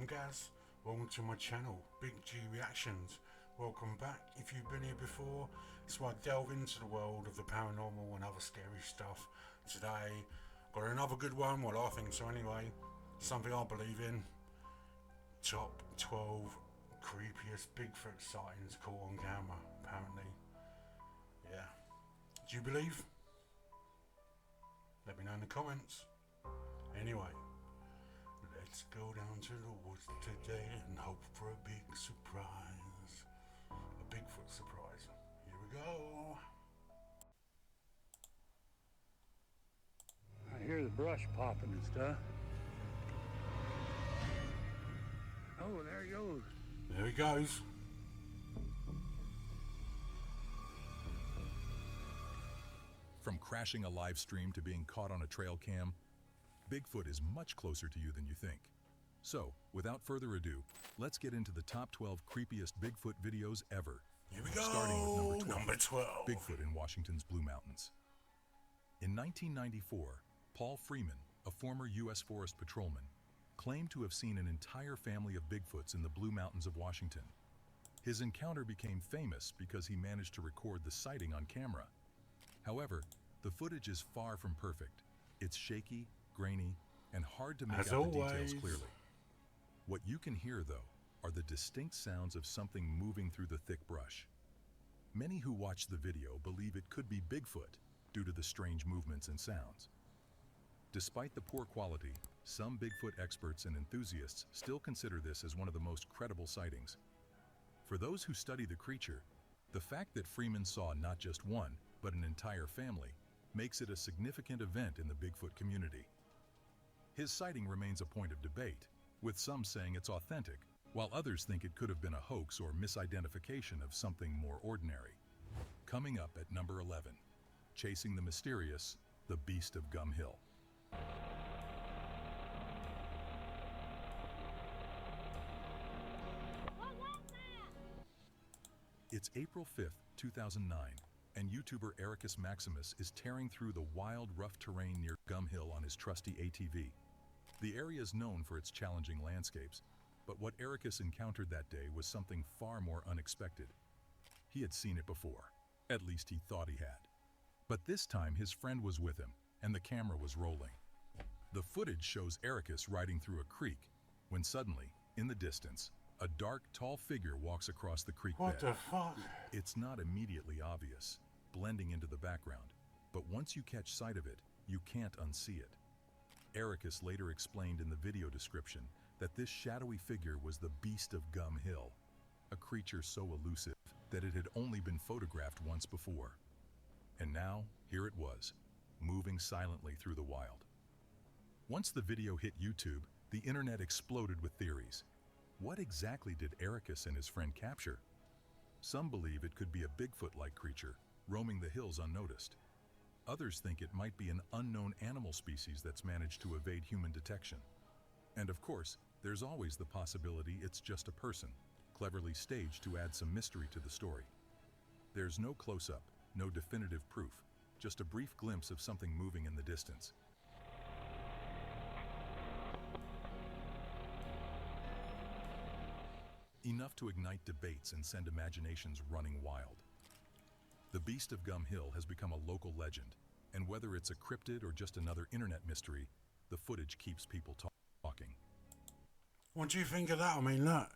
I'm Gaz, welcome to my channel, Big G Reactions. Welcome back. If you've been here before, it's where I delve into the world of the paranormal and other scary stuff. Today, got another good one, well I think so anyway, something I believe in. Top 12 creepiest Bigfoot sightings caught on camera, apparently. Yeah. Do you believe? Let me know in the comments. Anyway, let's go down to the woods today and hope for a big surprise. A Bigfoot surprise. Here we go. I hear the brush popping and stuff. Oh, there he goes. There he goes. From crashing a live stream to being caught on a trail cam, Bigfoot is much closer to you than you think. So, without further ado, let's get into the top 12 creepiest Bigfoot videos ever. Here we go. Starting with number 12. Bigfoot in Washington's Blue Mountains. In 1994, Paul Freeman, a former U.S. Forest Patrolman, claimed to have seen an entire family of Bigfoots in the Blue Mountains of Washington. His encounter became famous because he managed to record the sighting on camera. However, the footage is far from perfect. It's shaky, grainy, and hard to make out the details clearly. What you can hear, though, are the distinct sounds of something moving through the thick brush. Many who watch the video believe it could be Bigfoot due to the strange movements and sounds. Despite the poor quality, some Bigfoot experts and enthusiasts still consider this as one of the most credible sightings. For those who study the creature, the fact that Freeman saw not just one, but an entire family, makes it a significant event in the Bigfoot community. His sighting remains a point of debate, with some saying it's authentic, while others think it could have been a hoax or misidentification of something more ordinary. Coming up at number 11, chasing the mysterious, the Beast of Gum Hill. It's April 5th, 2009, and YouTuber Ericus Maximus is tearing through the wild, rough terrain near Gum Hill on his trusty ATV. The area is known for its challenging landscapes, but what Ericus encountered that day was something far more unexpected. He had seen it before, at least he thought he had. But this time his friend was with him, and the camera was rolling. The footage shows Ericus riding through a creek, when suddenly, in the distance, a dark, tall figure walks across the creek bed. What the fuck? It's not immediately obvious, blending into the background, but once you catch sight of it, you can't unsee it. Ericus later explained in the video description that this shadowy figure was the Beast of Gum Hill, a creature so elusive that it had only been photographed once before. And now, here it was, moving silently through the wild. Once the video hit YouTube, the internet exploded with theories. What exactly did Ericus and his friend capture? Some believe it could be a Bigfoot-like creature, roaming the hills unnoticed. Others think it might be an unknown animal species that's managed to evade human detection. And of course, there's always the possibility it's just a person, cleverly staged to add some mystery to the story. There's no close-up, no definitive proof, just a brief glimpse of something moving in the distance. Enough to ignite debates and send imaginations running wild. The Beast of Gum Hill has become a local legend, and whether it's a cryptid or just another internet mystery, the footage keeps people talking. What do you think of that? I mean, look.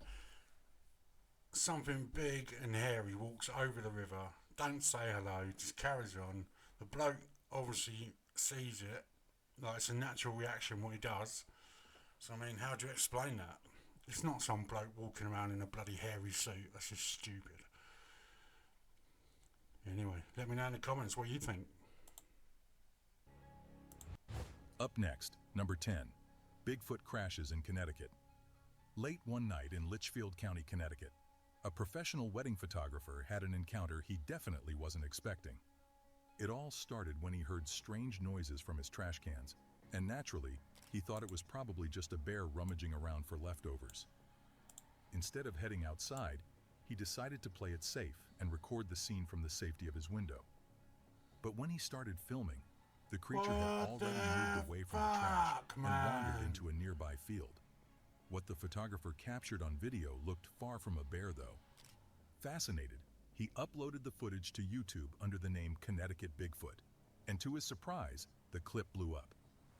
Something big and hairy walks over the river, don't say hello, just carries on. The bloke obviously sees it, like it's a natural reaction what he does. So I mean, how do you explain that? It's not some bloke walking around in a bloody hairy suit, that's just stupid. Anyway, let me know in the comments what you think. Up next, number 10, Bigfoot crashes in Connecticut. Late one night in Litchfield County, Connecticut, a professional wedding photographer had an encounter he definitely wasn't expecting. It all started when he heard strange noises from his trash cans, and naturally, he thought it was probably just a bear rummaging around for leftovers. Instead of heading outside, he decided to play it safe and record the scene from the safety of his window. But when he started filming, the creature had already moved away from the trash and wandered into a nearby field. What the photographer captured on video looked far from a bear, though. Fascinated, he uploaded the footage to YouTube under the name Connecticut Bigfoot, and to his surprise, the clip blew up,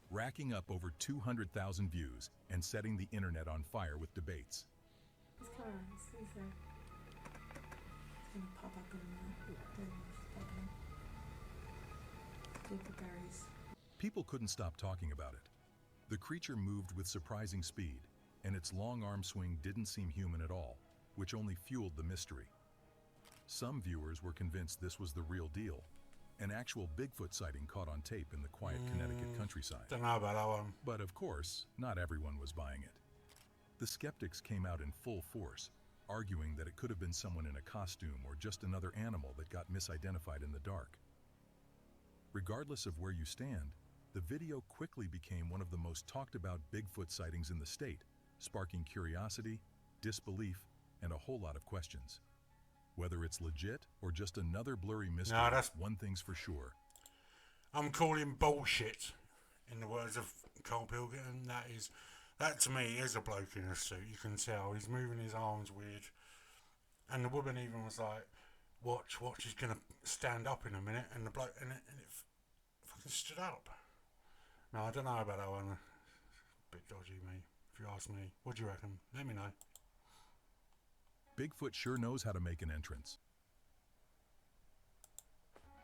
racking up over 200,000 views and setting the internet on fire with debates. It's kind of nice. It's gonna pop up in a minute. There it is, popping up. Dingleberries. People couldn't stop talking about it. The creature moved with surprising speed, and its long arm swing didn't seem human at all, which only fueled the mystery. Some viewers were convinced this was the real deal, an actual Bigfoot sighting caught on tape in the quiet Connecticut countryside. Don't know about that one. But of course, not everyone was buying it. The skeptics came out in full force, arguing that it could have been someone in a costume or just another animal that got misidentified in the dark. Regardless of where you stand, the video quickly became one of the most talked about Bigfoot sightings in the state, sparking curiosity, disbelief, and a whole lot of questions. Whether it's legit or just another blurry mystery, one thing's for sure. I'm calling bullshit, in the words of Cole Pilgrim. That to me is a bloke in a suit. You can tell he's moving his arms weird, and the woman even was like, "Watch, he's gonna stand up in a minute," and the bloke and it fucking stood up. No, I don't know about that one. Bit dodgy, me. If you ask me, what do you reckon? Let me know. Bigfoot sure knows how to make an entrance.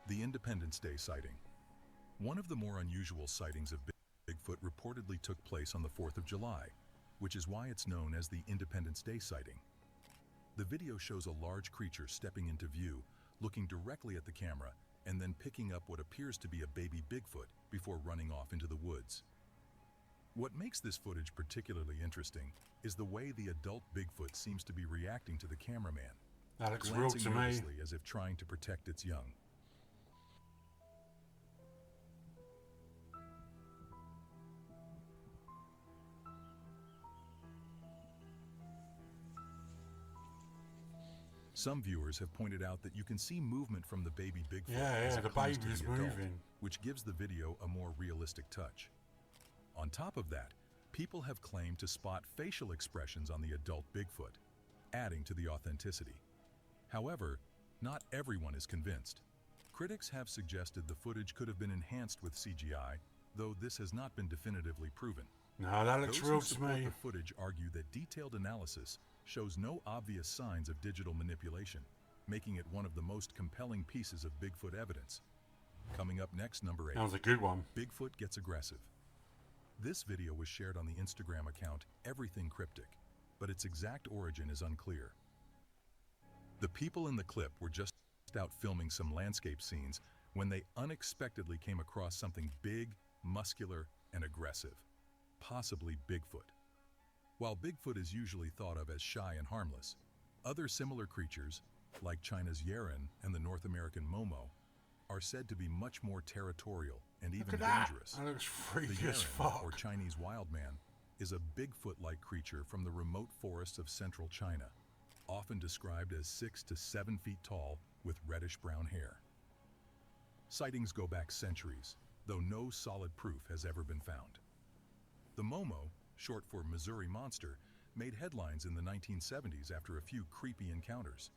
The Independence Day sighting. One of the more unusual sightings of Bigfoot reportedly took place on the 4th of July, which is why it's known as the Independence Day sighting. The video shows a large creature stepping into view, looking directly at the camera, and then picking up what appears to be a baby Bigfoot before running off into the woods. What makes this footage particularly interesting is the way the adult Bigfoot seems to be reacting to the cameraman, That looks real to me. nervously as if trying to protect its young. Some viewers have pointed out that you can see movement from the baby Bigfoot as it the comes to baby's the adult, moving. which gives the video a more realistic touch. On top of that, people have claimed to spot facial expressions on the adult Bigfoot, adding to the authenticity. However, not everyone is convinced. Critics have suggested the footage could have been enhanced with CGI, though this has not been definitively proven. No, that looks Those real who to support me. the footage argue that detailed analysis shows no obvious signs of digital manipulation, making it one of the most compelling pieces of Bigfoot evidence. Coming up next, number 8. That was a good one. Bigfoot gets aggressive. This video was shared on the Instagram account Everything Cryptic, but its exact origin is unclear. The people in the clip were just out filming some landscape scenes when they unexpectedly came across something big, muscular, and aggressive, possibly Bigfoot. While Bigfoot is usually thought of as shy and harmless, other similar creatures, like China's Yeren and the North American Momo, are said to be much more territorial and even dangerous. That looks The freaky as Yeren, fuck. or Chinese wild man, is a Bigfoot-like creature from the remote forests of central China, often described as 6 to 7 feet tall with reddish-brown hair. Sightings go back centuries, though no solid proof has ever been found. The Momo, short for Missouri Monster, made headlines in the 1970s after a few creepy encounters.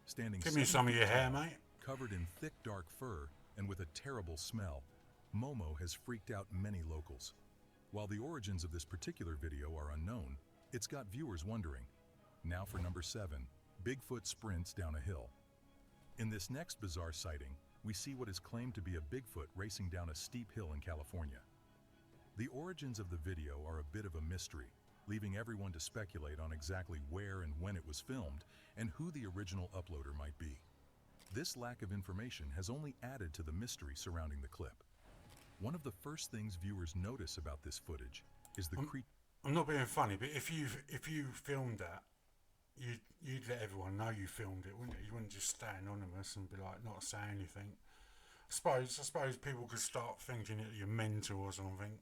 Standing Give me 7 some of feet your hair, tall, mate. covered in thick dark fur and with a terrible smell, Momo has freaked out many locals. While the origins of this particular video are unknown, it's got viewers wondering. Now for number 7, Bigfoot sprints down a hill. In this next bizarre sighting, we see what is claimed to be a Bigfoot racing down a steep hill in California. The origins of the video are a bit of a mystery, leaving everyone to speculate on exactly where and when it was filmed and who the original uploader might be. This lack of information has only added to the mystery surrounding the clip. One of the first things viewers notice about this footage is the creature. I'm not being funny, but if you filmed that, you'd let everyone know you filmed it, wouldn't you? You wouldn't just stay anonymous and be like not say anything. I suppose people could start thinking that you're mental or something,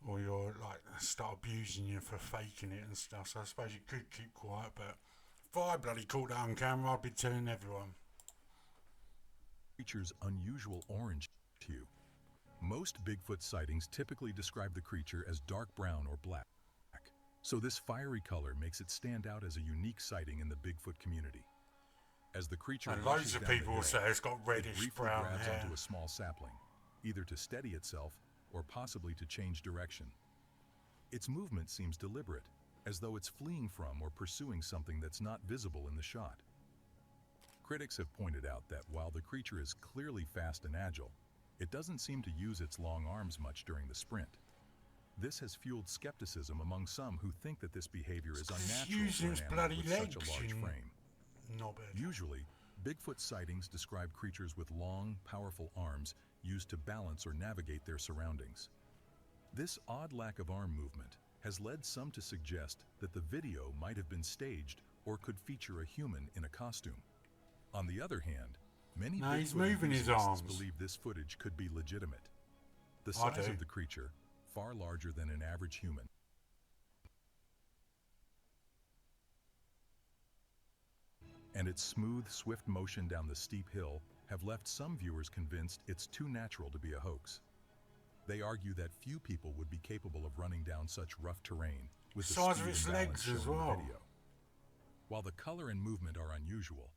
or you're like start abusing you for faking it and stuff. So I suppose you could keep quiet, but if I bloody caught that on camera, I'd be telling everyone. Creature's unusual orange hue. Most Bigfoot sightings typically describe the creature as dark brown or black. So this fiery color makes it stand out as a unique sighting in the Bigfoot community. As the creature And rushes loads of down the people hill, say it's got it reddish briefly brown grabs hair. onto a small sapling, either to steady itself or possibly to change direction. Its movement seems deliberate, as though it's fleeing from or pursuing something that's not visible in the shot. Critics have pointed out that while the creature is clearly fast and agile, it doesn't seem to use its long arms much during the sprint. This has fueled skepticism among some who think that this behavior is unnatural using for its an animal bloody with such a legs, large you frame. knobhead. Usually, Bigfoot sightings describe creatures with long, powerful arms used to balance or navigate their surroundings. This odd lack of arm movement has led some to suggest that the video might have been staged or could feature a human in a costume. On the other hand, many No, he's Bigfoot moving his enthusiasts arms. believe this footage could be legitimate. The I size do. of the creature, far larger than an average human, and its smooth, swift motion down the steep hill have left some viewers convinced it's too natural to be a hoax. They argue that few people would be capable of running down such rough terrain with the Size speed of its and balance legs as shown in the well. video. While the color and movement are unusual,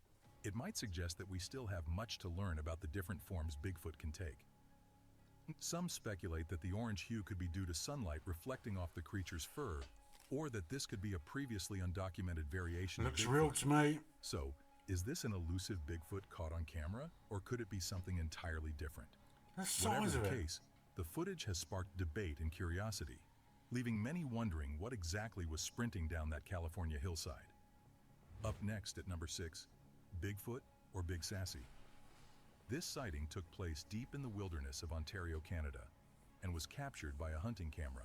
it might suggest that we still have much to learn about the different forms Bigfoot can take. Some speculate that the orange hue could be due to sunlight reflecting off the creature's fur, or that this could be a previously undocumented variation Looks of Bigfoot. real to me. So, is this an elusive Bigfoot caught on camera, or could it be something entirely different? The Whatever size the of it. case, the footage has sparked debate and curiosity, leaving many wondering what exactly was sprinting down that California hillside. Up next at number 6, Bigfoot or Big Sassy. This sighting took place deep in the wilderness of Ontario, Canada, and was captured by a hunting camera.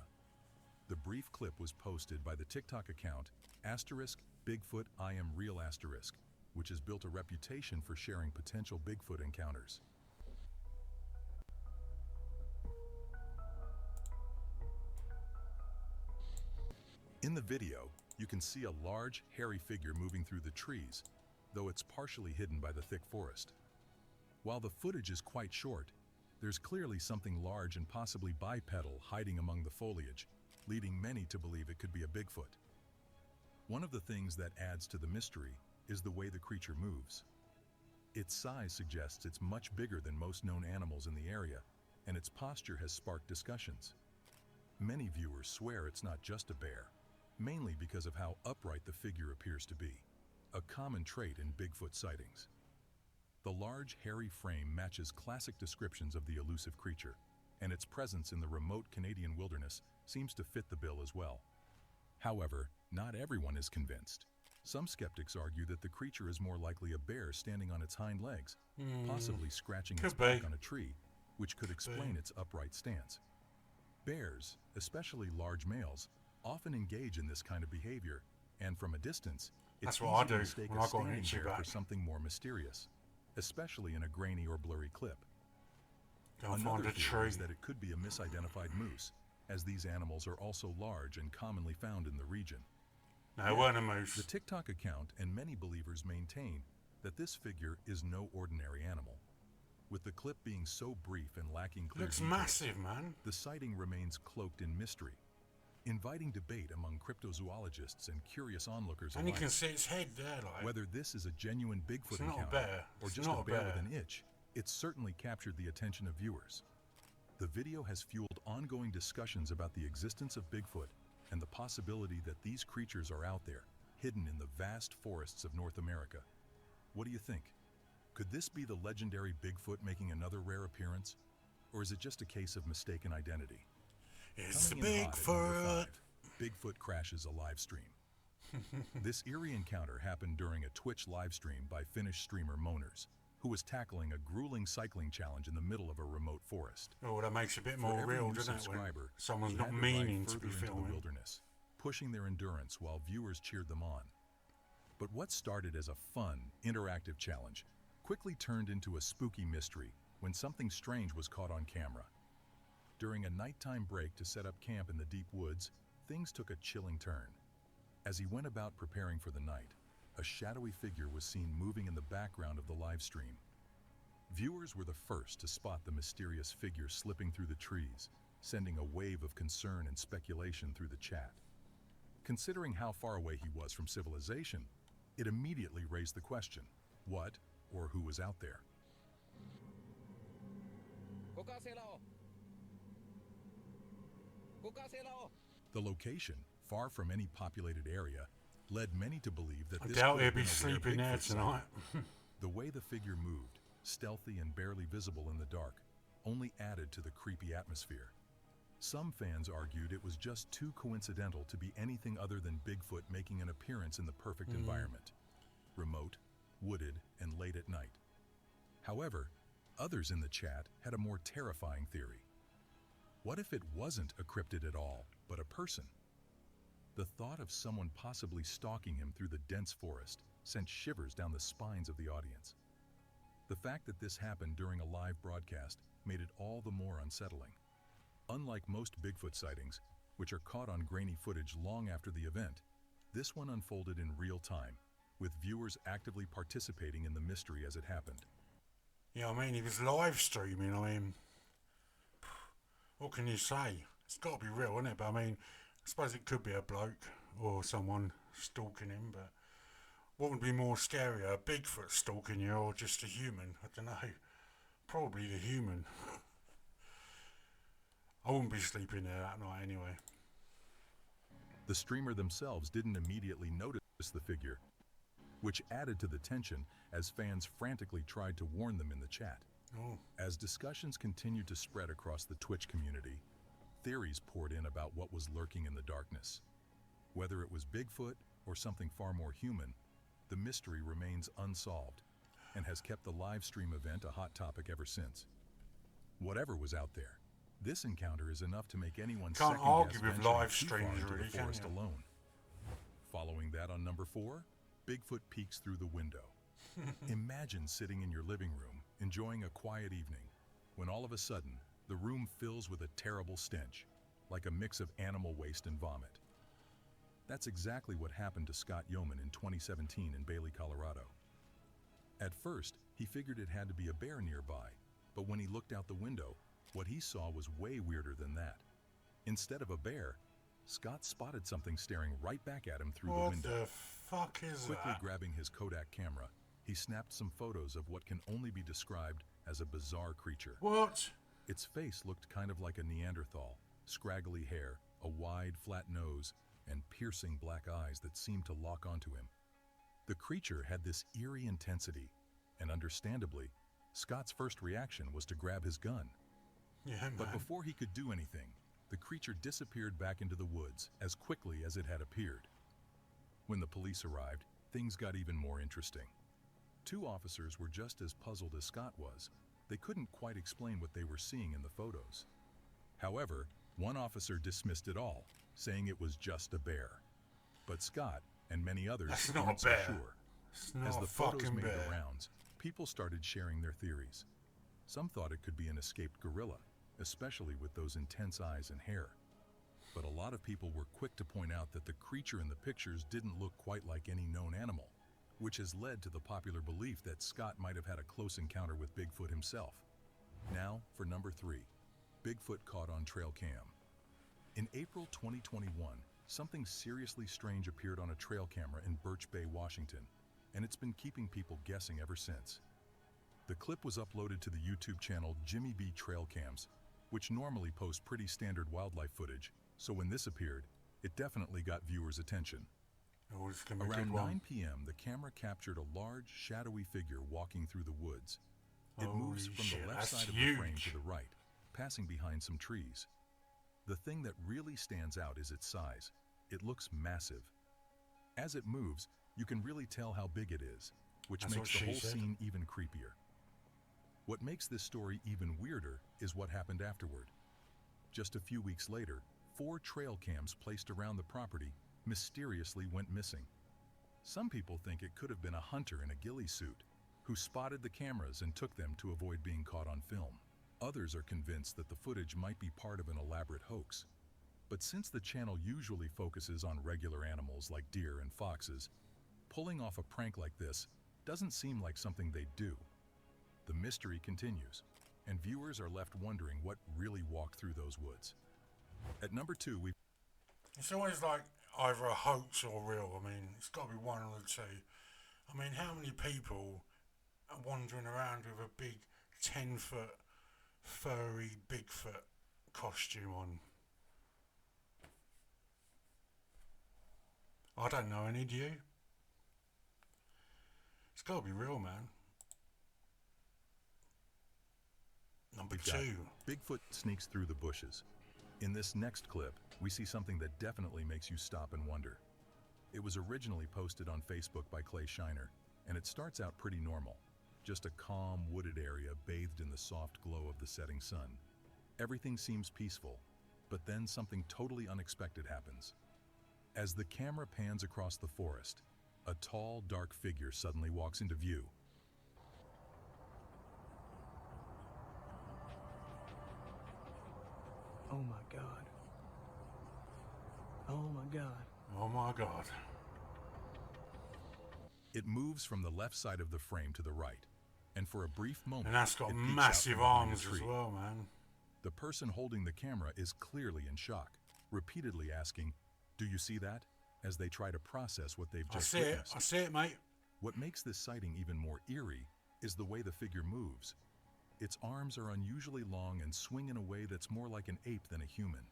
The brief clip was posted by the TikTok account *Bigfoot I Am Real*, which has built a reputation for sharing potential Bigfoot encounters. In the video, you can see a large, hairy figure moving through the trees, though it's partially hidden by the thick forest. While the footage is quite short, there's clearly something large and possibly bipedal hiding among the foliage, leading many to believe it could be a Bigfoot. One of the things that adds to the mystery is the way the creature moves. Its size suggests it's much bigger than most known animals in the area, and its posture has sparked discussions. Many viewers swear it's not just a bear, mainly because of how upright the figure appears to be, a common trait in Bigfoot sightings. The large, hairy frame matches classic descriptions of the elusive creature, and its presence in the remote Canadian wilderness seems to fit the bill as well. However, not everyone is convinced. Some skeptics argue that the creature is more likely a bear standing on its hind legs, possibly scratching its Could be. back on a tree, which could explain its upright stance. Bears, especially large males, often engage in this kind of behavior, and from a distance, it's That's what I easy to do mistake when a I got an standing itchy bear for back. something more mysterious, especially in a grainy or blurry clip. Go and Another find a theory tree. is that it could be a misidentified moose, as these animals are also large and commonly found in the region. No, it weren't a moose. The TikTok account and many believers maintain that this figure is no ordinary animal. With the clip being so brief and lacking clear Looks details, massive, man. the sighting remains cloaked in mystery, inviting debate among cryptozoologists and curious onlookers And you alike. can see its head there, like. Whether this is a genuine Bigfoot It's not a encounter bear. or It's just not a a bear with bear. an itch, it certainly captured the attention of viewers. The video has fueled ongoing discussions about the existence of Bigfoot and the possibility that these creatures are out there, hidden in the vast forests of North America. What do you think? Could this be the legendary Bigfoot making another rare appearance? Or is it just a case of mistaken identity? It's the Coming in hot at number Bigfoot. 5, Bigfoot crashes a live stream. This eerie encounter happened during a Twitch live stream by Finnish streamer Moners, who was tackling a grueling cycling challenge in the middle of a remote forest. Oh, that makes it a bit For more every real, new doesn't it? When subscriber, someone's he not had to meaning ride to be further into the filming. wilderness, pushing their endurance while viewers cheered them on. But what started as a fun, interactive challenge quickly turned into a spooky mystery when something strange was caught on camera. During a nighttime break to set up camp in the deep woods, things took a chilling turn. As he went about preparing for the night, a shadowy figure was seen moving in the background of the live stream. Viewers were the first to spot the mysterious figure slipping through the trees, sending a wave of concern and speculation through the chat. Considering how far away he was from civilization, it immediately raised the question, what or who was out there? The location, far from any populated area, led many to believe that I this doubt could he'll have be been a rare sleeping there Bigfoot tonight. sighting. The way the figure moved, stealthy and barely visible in the dark, only added to the creepy atmosphere. Some fans argued it was just too coincidental to be anything other than Bigfoot making an appearance in the perfect environment, remote, wooded, and late at night. However, others in the chat had a more terrifying theory. What if it wasn't a cryptid at all, but a person? The thought of someone possibly stalking him through the dense forest sent shivers down the spines of the audience. The fact that this happened during a live broadcast made it all the more unsettling. Unlike most Bigfoot sightings, which are caught on grainy footage long after the event, this one unfolded in real time, with viewers actively participating in the mystery as it happened. Yeah, I mean, he was live streaming. I mean, what can you say? It's got to be real, isn't it? But I mean, I suppose it could be a bloke or someone stalking him, but what would be more scary, a Bigfoot stalking you or just a human? I don't know. Probably the human. I wouldn't be sleeping there that night anyway. The streamer themselves didn't immediately notice the figure, which added to the tension as fans frantically tried to warn them in the chat. Oh. As discussions continued to spread across the Twitch community, theories poured in about what was lurking in the darkness. Whether it was Bigfoot or something far more human, the mystery remains unsolved and has kept the live stream event a hot topic ever since. Whatever was out there, this encounter is enough to make anyone Can't second-guess argue with venturing live too far streams, into really, the can forest you? alone. Following that on number 4, Bigfoot peeks through the window. Imagine sitting in your living room, enjoying a quiet evening, when all of a sudden, the room fills with a terrible stench, like a mix of animal waste and vomit. That's exactly what happened to Scott Yeoman in 2017 in Bailey, Colorado. At first, he figured it had to be a bear nearby, but when he looked out the window, what he saw was way weirder than that. Instead of a bear, Scott spotted something staring right back at him through the What window. the fuck is Quickly that? grabbing his Kodak camera, he snapped some photos of what can only be described as a bizarre creature. What? Its face looked kind of like a Neanderthal, scraggly hair, a wide, flat nose, and piercing black eyes that seemed to lock onto him. The creature had this eerie intensity, and understandably, Scott's first reaction was to grab his gun. Yeah, man. But before he could do anything, the creature disappeared back into the woods as quickly as it had appeared. When the police arrived, things got even more interesting. 2 officers were just as puzzled as Scott was. They couldn't quite explain what they were seeing in the photos. However, one officer dismissed it all, saying it was just a bear. But Scott and many others That's not weren't a bear. so sure. It's not As a the photos fucking made bear. the rounds, people started sharing their theories. Some thought it could be an escaped gorilla, especially with those intense eyes and hair. But a lot of people were quick to point out that the creature in the pictures didn't look quite like any known animal, which has led to the popular belief that Scott might have had a close encounter with Bigfoot himself. Now for number 3, Bigfoot caught on trail cam. In April 2021, something seriously strange appeared on a trail camera in Birch Bay, Washington, and it's been keeping people guessing ever since. The clip was uploaded to the YouTube channel Jimmy B Trail Cams, which normally post pretty standard wildlife footage, so when this appeared, it definitely got viewers' attention. Oh, it's gonna be a Around good one. 9 p.m., the camera captured a large, shadowy figure walking through the woods. It moves Holy from shit, the left that's side of the frame huge. to the right, passing behind some trees. The thing that really stands out is its size. It looks massive. As it moves, you can really tell how big it is, which That's makes what the she whole said. scene even creepier. What makes this story even weirder is what happened afterward. Just a few weeks later, 4 trail cams placed around the property mysteriously went missing. Some people think it could have been a hunter in a ghillie suit who spotted the cameras and took them to avoid being caught on film. Others are convinced that the footage might be part of an elaborate hoax. But since the channel usually focuses on regular animals like deer and foxes, pulling off a prank like this doesn't seem like something they'd do. The mystery continues, and viewers are left wondering what really walked through those woods. At number 2, we've It's always like, either a hoax or real. I mean, it's got to be one of the two. I mean, how many people are wandering around with a big 10-foot furry Bigfoot costume on? I don't know any, do you? It's got to be real, man. Number We've got 2. Bigfoot sneaks through the bushes. In this next clip, we see something that definitely makes you stop and wonder. It was originally posted on Facebook by Clay Shiner, and it starts out pretty normal. Just a calm, wooded area bathed in the soft glow of the setting sun. Everything seems peaceful, but then something totally unexpected happens. As the camera pans across the forest, a tall, dark figure suddenly walks into view. Oh my God. Oh my God. Oh my God. It moves from the left side of the frame to the right, and for a brief moment, And that's got it peeks out massive from behind a arms as tree. well, man. The person holding the camera is clearly in shock, repeatedly asking, "Do you see that?" as they try to process what they've I just see it. witnessed. I see it, mate. What makes this sighting even more eerie is the way the figure moves. Its arms are unusually long and swing in a way that's more like an ape than a human.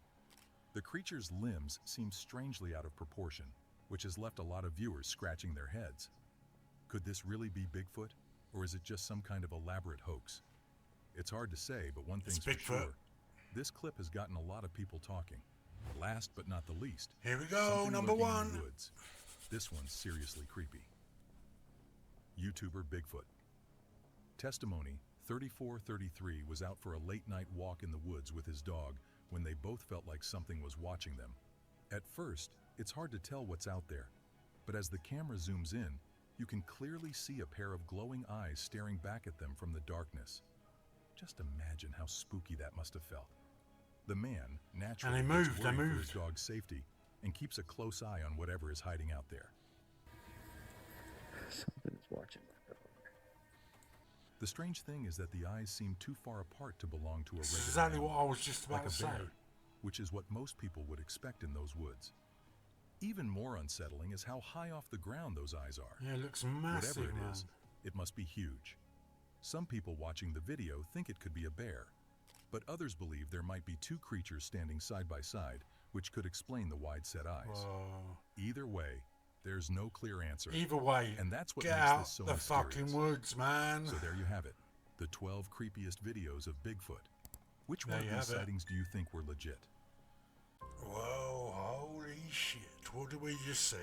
The creature's limbs seem strangely out of proportion, which has left a lot of viewers scratching their heads. Could this really be Bigfoot, or is it just some kind of elaborate hoax? It's hard to say, but one It's thing's for Bigfoot. sure. This clip has gotten a lot of people talking. Last but not the least, Here we go, something number lurking in 1. the woods. This one's seriously creepy. YouTuber Bigfoot. Testimony 3433 was out for a late night walk in the woods with his dog when they both felt like something was watching them. At first, it's hard to tell what's out there, but as the camera zooms in, you can clearly see a pair of glowing eyes staring back at them from the darkness. Just imagine how spooky that must have felt. The man naturally And they gets moved, worried they for his moved. dog's safety and keeps a close eye on whatever is hiding out there. Something's watching my dog. The strange thing is that the eyes seem too far apart to belong to a This regular is exactly animal, what I was just about like a to say. bear, which is what most people would expect in those woods. Even more unsettling is how high off the ground those eyes are. Yeah, it looks massive, Whatever it man. is, it must be huge. Some people watching the video think it could be a bear, but others believe there might be two creatures standing side by side, which could explain the wide-set eyes. Whoa. Either way, there's no clear answer. Either way, And that's what get makes out this so the mysterious. fucking woods, man. So there you have it, the 12 creepiest videos of Bigfoot. Which one There of you these have it. sightings do you think were legit? Whoa, holy shit. What did we just see?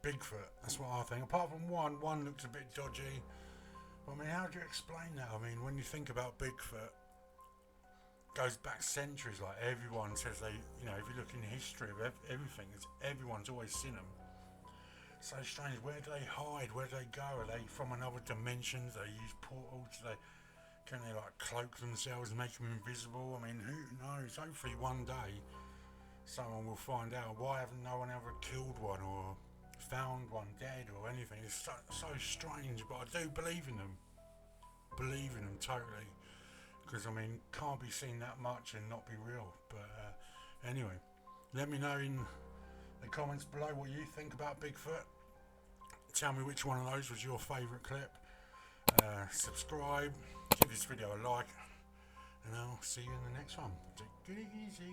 Bigfoot, that's what I think. Apart from one looked a bit dodgy. I mean, how do you explain that? I mean, when you think about Bigfoot, goes back centuries. Like, everyone says they, you know, if you look in history of everything, everyone's always seen them. So strange. Where do they hide? Where do they go? Are they from another dimension? Do they use portals? Can they like cloak themselves and make them invisible? I mean, who knows? Hopefully one day someone will find out. Why haven't no one ever killed one or found one dead or anything? It's so strange, but I do believe in them. Believe in them totally. Because, I mean, can't be seen that much and not be real. But anyway, let me know in the comments below what you think about Bigfoot. Tell me which one of those was your favourite clip. Subscribe, give this video a like, and I'll see you in the next one. Take it easy.